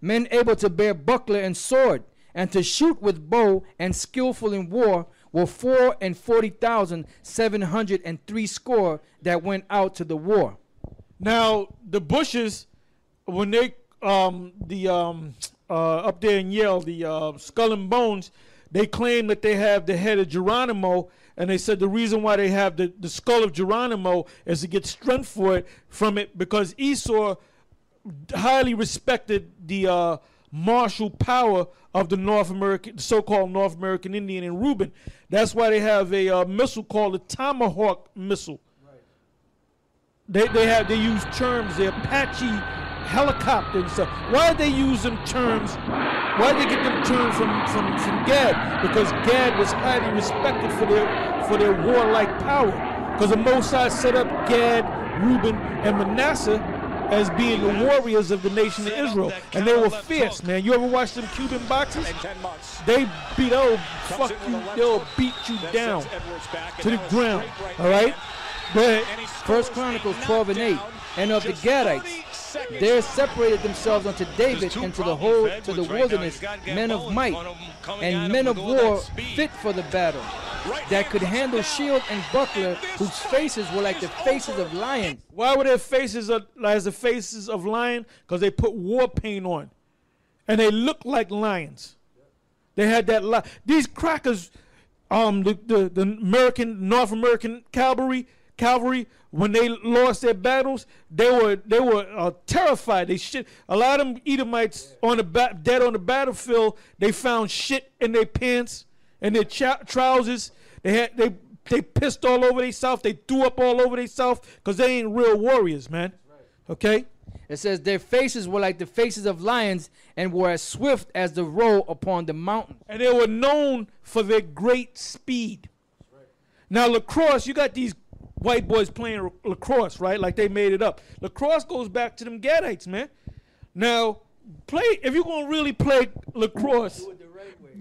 men able to bear buckler and sword, and to shoot with bow, and skillful in war, were 440,703 score that went out to the war. Now the Bushes, when they up there in Yale, the Skull and Bones, they claim that they have the head of Geronimo, and they said the reason why they have the skull of Geronimo is to get strength from it because Esau highly respected the martial power of the so-called North American Indian and Reuben. That's why they have a missile called the Tomahawk missile. Right. They use terms, the Apache helicopter and stuff. Why did they use them terms? Why did they get them terms from Gad? Because Gad was highly respected for their warlike power. Because the Mosai set up Gad, Reuben, and Manasseh as being the warriors of the nation of Israel. And they were fierce, man. You ever watch them Cuban boxers? They beat, they'll beat you down to the ground. All right? Go ahead. 1 Chronicles 12:8. And of the Gadites, there separated themselves unto David and to the whole, to the wilderness, men of might, and men of war fit for the battle, that could handle shield and buckler, whose faces were like the faces of lions. Why were their faces like the faces of lions? Because they put war paint on, and they looked like lions. They had that. These crackers, the North American cavalry, when they lost their battles, they were terrified. A lot of them Edomites dead on the battlefield. They found shit in their pants and their trousers. They pissed all over themselves. They threw up all over themselves because they ain't real warriors, man. Okay. It says their faces were like the faces of lions and were as swift as the roe upon the mountain. And they were known for their great speed. Now lacrosse, you got these white boys playing lacrosse, right? Like they made it up. Lacrosse goes back to them Gadites, man. Now, if you're going to really play lacrosse,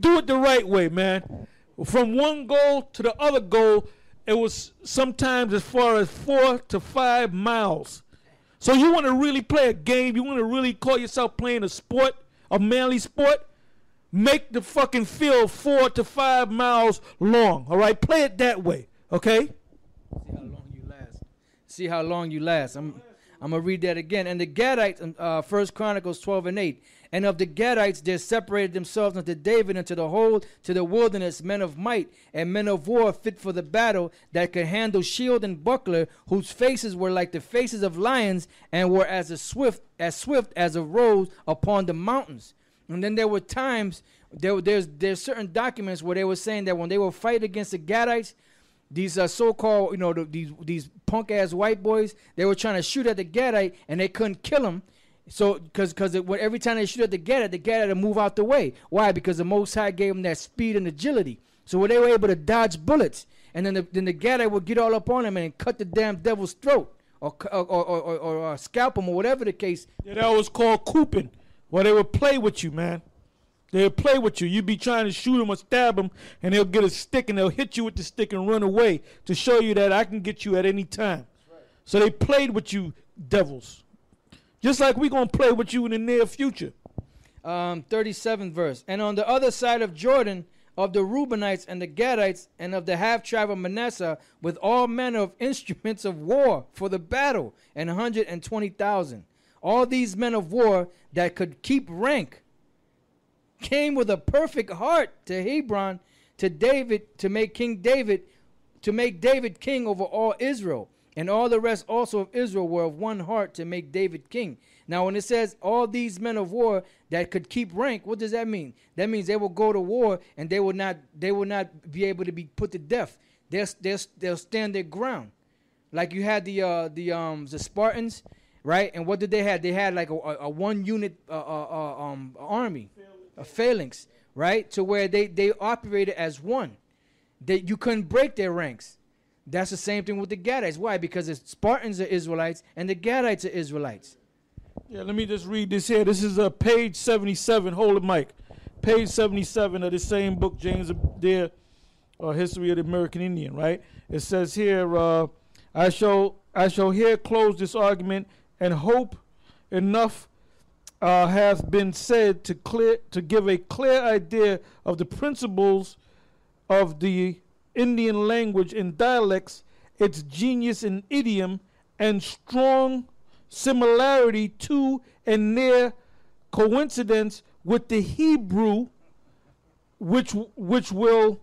do it the right way, man. From one goal to the other goal, it was sometimes as far as 4 to 5 miles. So you want to really play a game, you want to really call yourself playing a sport, a manly sport, make the fucking field 4 to 5 miles long, all right? Play it that way, okay? See how long you last. I'm going to read that again. And the Gadites, 1 Chronicles 12:8. And of the Gadites there separated themselves unto David and to the whole, to the wilderness, men of might and men of war fit for the battle, that could handle shield and buckler, whose faces were like the faces of lions, and were as swift as a roe upon the mountains. And then there were times, there's certain documents where they were saying that when they were fighting against the Gadites, these so-called, these punk-ass white boys, they were trying to shoot at the Gadite, and they couldn't kill him. So, because every time they shoot at the Gadite would move out the way. Why? Because the Most High gave them that speed and agility. So when they were able to dodge bullets, and then the Gadite would get all up on them and cut the damn devil's throat, or scalp him, or whatever the case. Yeah, that was called cooping. Well, they would play with you, man. They'll play with you. You'd be trying to shoot them or stab them, and they'll get a stick, and they'll hit you with the stick and run away to show you that I can get you at any time. Right. So they played with you, devils. Just like we're going to play with you in the near future. 37th verse. And on the other side of Jordan, of the Reubenites and the Gadites, and of the half-tribe of Manasseh, with all manner of instruments of war for the battle, and 120,000. All these men of war that could keep rank came with a perfect heart to Hebron, to David, to make David king over all Israel. And all the rest also of Israel were of one heart to make David king. Now, when it says all these men of war that could keep rank, what does that mean? That means they will go to war and they will not be able to be put to death. They'll stand their ground. Like you had the Spartans, right? And what did they have? They had like a one unit army, a phalanx, right? To where they operated as one. You couldn't break their ranks. That's the same thing with the Gadites. Why? Because the Spartans are Israelites and the Gadites are Israelites. Yeah, let me just read this here. This is page 77. Hold it, Mike. Page 77 of the same book, James Adair, History of the American Indian, right? It says here, I shall here close this argument and hope enough have been said to give a clear idea of the principles of the Indian language and dialects, its genius in idiom, and strong similarity to and near coincidence with the Hebrew, which will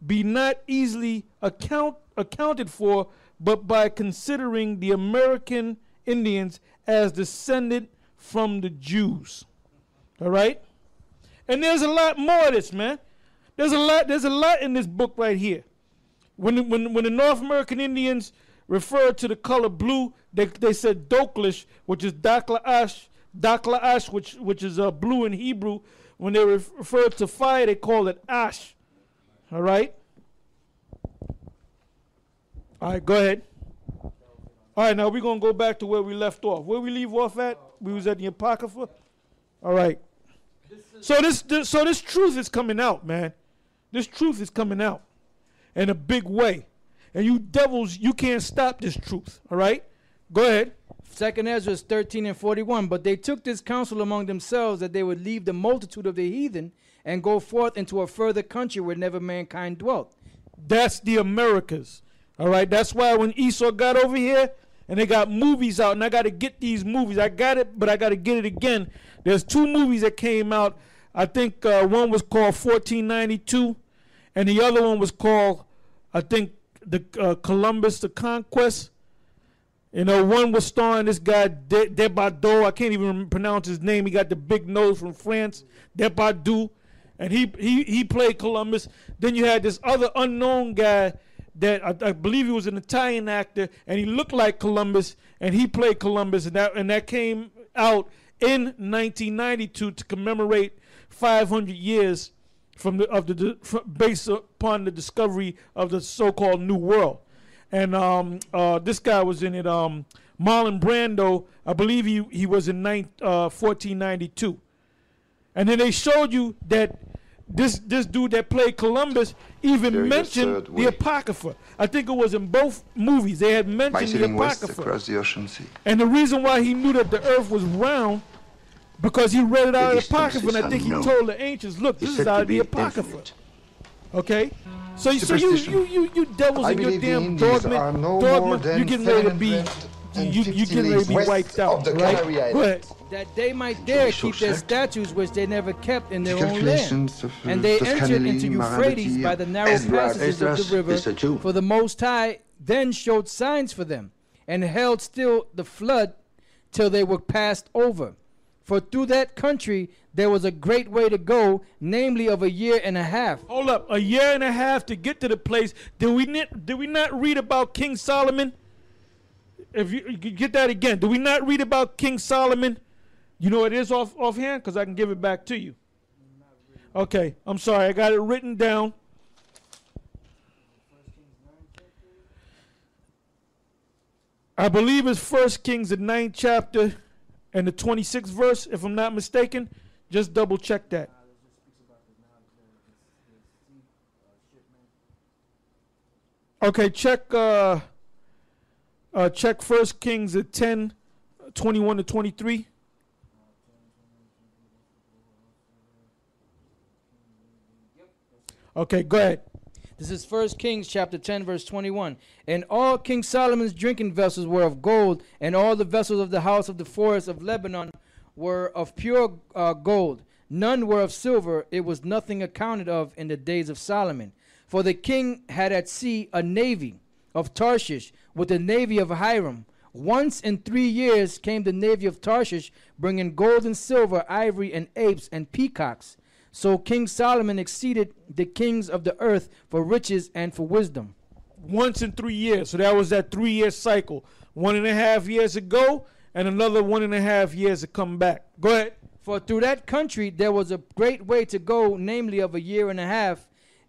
be not easily accounted for, but by considering the American Indians as descended from the Jews. All right? And there's a lot more of this, man. There's a lot in this book right here. When the North American Indians referred to the color blue, they said Doklish, which is Dakla'ash, which is blue in Hebrew. When they referred to fire, they called it ash. All right? All right, go ahead. All right, now we're going to go back to where we left off. Where we leave off at? We was at the Apocrypha. All right. So this truth is coming out, man. This truth is coming out in a big way. And you devils, you can't stop this truth. All right? Go ahead. 2nd Ezra 13 and 41. But they took this counsel among themselves that they would leave the multitude of the heathen and go forth into a further country where never mankind dwelt. That's the Americas. All right? That's why when Esau got over here, and they got movies out, and I got to get these movies. I got it, but I got to get it again. There's 2 movies that came out. I think one was called 1492, and the other one was called, I think, the Columbus, the Conquest. You know, one was starring this guy, Debado. I can't even pronounce his name. He got the big nose from France, Debado, and he played Columbus. Then you had this other unknown guy that I believe he was an Italian actor, and he looked like Columbus, and he played Columbus, and that came out in 1992 to commemorate 500 years based upon the discovery of the so-called New World. And this guy was in it, Marlon Brando. I believe he was in 1492. And then they showed you that this dude that played Columbus even mentioned the Apocrypha. I think it was in both movies. They had mentioned the Apocrypha. Across the ocean sea. And the reason why he knew that the earth was round, because he read it out of the Apocrypha, and I think he told the ancients, look, this is out of the Apocrypha. Okay? So you devils in your damn dogma, you getting ready to be wiped out, right? Go ahead. That they might dare keep their statues which they never kept in their own land. And they entered into Euphrates by the narrow passages of the river, for the Most High then showed signs for them, and held still the flood till they were passed over. For through that country there was a great way to go, namely of 1.5 years. Hold up, 1.5 years to get to the place. Did we not read about King Solomon? If you get that again, do we not read about King Solomon? You know it is offhand, because I can give it back to you. Okay, I'm sorry, I got it written down. I believe it's 1 Kings, the 9th chapter, and the 26th verse, if I'm not mistaken. Just double check that. Okay, check 1 Kings at 10, 21 to 23. Okay, go ahead. This is 1 Kings chapter 10, verse 21. And all King Solomon's drinking vessels were of gold, and all the vessels of the house of the forest of Lebanon were of pure gold. None were of silver. It was nothing accounted of in the days of Solomon. For the king had at sea a navy of Tarshish with the navy of Hiram. Once in 3 years came the navy of Tarshish, bringing gold and silver, ivory and apes and peacocks. So King Solomon exceeded the kings of the earth for riches and for wisdom. Once in 3 years. So that was that 3-year cycle. 1.5 years ago, and another 1.5 years to come back. Go ahead. For through that country there was a great way to go, namely of 1.5 years,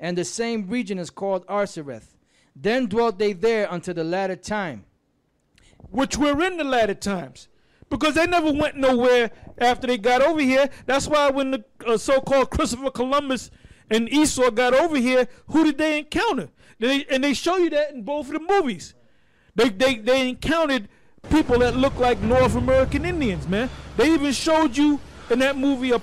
and the same region is called Arsareth. Then dwelt they there until the latter time. Which we're in the latter times. Because they never went nowhere after they got over here. That's why when the so-called Christopher Columbus and Esau got over here, who did they encounter? And they show you that in both of the movies. They encountered people that look like North American Indians, man. They even showed you in that movie a